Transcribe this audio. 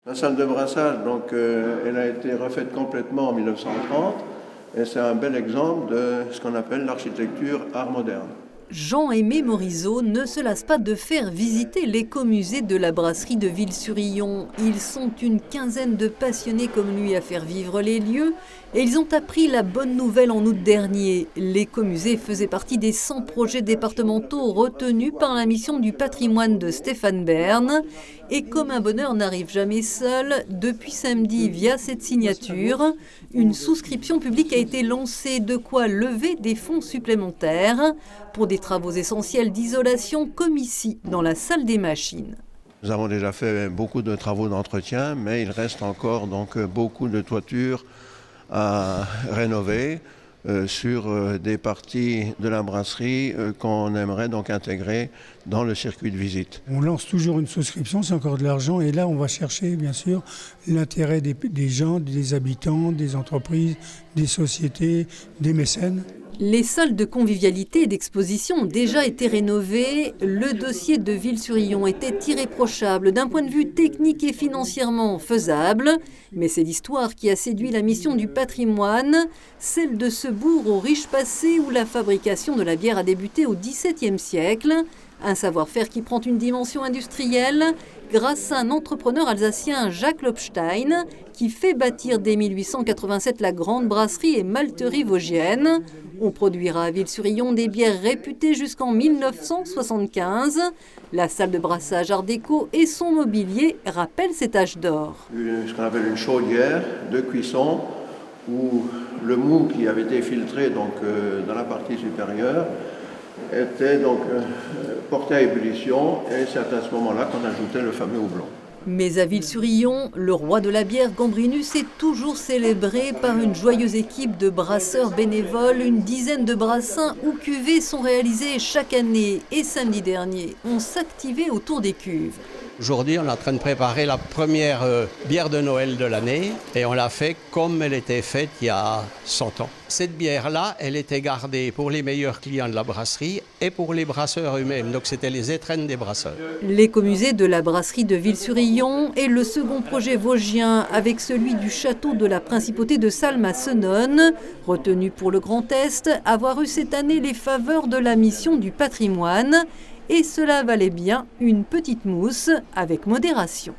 La salle de brassage, donc, elle a été refaite complètement en 1930 et c'est un bel exemple de ce qu'on appelle l'architecture art moderne. Jean-Aimé Morisot ne se lasse pas de faire visiter l'écomusée de la brasserie de Ville-sur-Illon. Ils sont une quinzaine de passionnés comme lui à faire vivre les lieux et ils ont appris la bonne nouvelle en août dernier. L'écomusée faisait partie des 100 projets départementaux retenus par la mission du patrimoine de Stéphane Bern. Et comme un bonheur n'arrive jamais seul, depuis samedi, via cette signature, une souscription publique a été lancée, de quoi lever des fonds supplémentaires pour des travaux essentiels d'isolation comme ici, dans la salle des machines. Nous avons déjà fait beaucoup de travaux d'entretien, mais il reste encore donc beaucoup de toitures à rénover sur des parties de la brasserie qu'on aimerait donc intégrer dans le circuit de visite. On lance toujours une souscription, c'est encore de l'argent, et là on va chercher bien sûr l'intérêt des gens, des habitants, des entreprises, des sociétés, des mécènes. Les salles de convivialité et d'exposition ont déjà été rénovées. Le dossier de Ville-sur-Illon était irréprochable d'un point de vue technique et financièrement faisable. Mais c'est l'histoire qui a séduit la mission du patrimoine, celle de ce bourg au riche passé où la fabrication de la bière a débuté au XVIIe siècle. Un savoir-faire qui prend une dimension industrielle grâce à un entrepreneur alsacien, Jacques Lopstein, qui fait bâtir dès 1887 la grande brasserie et malterie vosgienne. On produira à Ville-sur-Illon des bières réputées jusqu'en 1975. La salle de brassage art déco et son mobilier rappellent cet âge d'or. Ce qu'on appelle une chaudière de cuisson où le mou qui avait été filtré donc, dans la partie supérieure était donc porté à ébullition et c'est à ce moment-là qu'on ajoutait le fameux houblon. Mais à Ville-sur-Illon, le roi de la bière Gambrinus est toujours célébré par une joyeuse équipe de brasseurs bénévoles. Une dizaine de brassins ou cuvées sont réalisés chaque année. Et samedi dernier, on s'activait autour des cuves. Aujourd'hui, on est en train de préparer la première bière de Noël de l'année et on l'a fait comme elle était faite il y a 100 ans. Cette bière-là, elle était gardée pour les meilleurs clients de la brasserie et pour les brasseurs eux-mêmes. Donc c'était les étrennes des brasseurs. L'écomusée de la brasserie de Ville-sur-Illon est le second projet vosgien avec celui du château de la principauté de Salm à Senones, retenu pour le Grand Est, avoir eu cette année les faveurs de la mission du patrimoine. Et cela valait bien une petite mousse avec modération.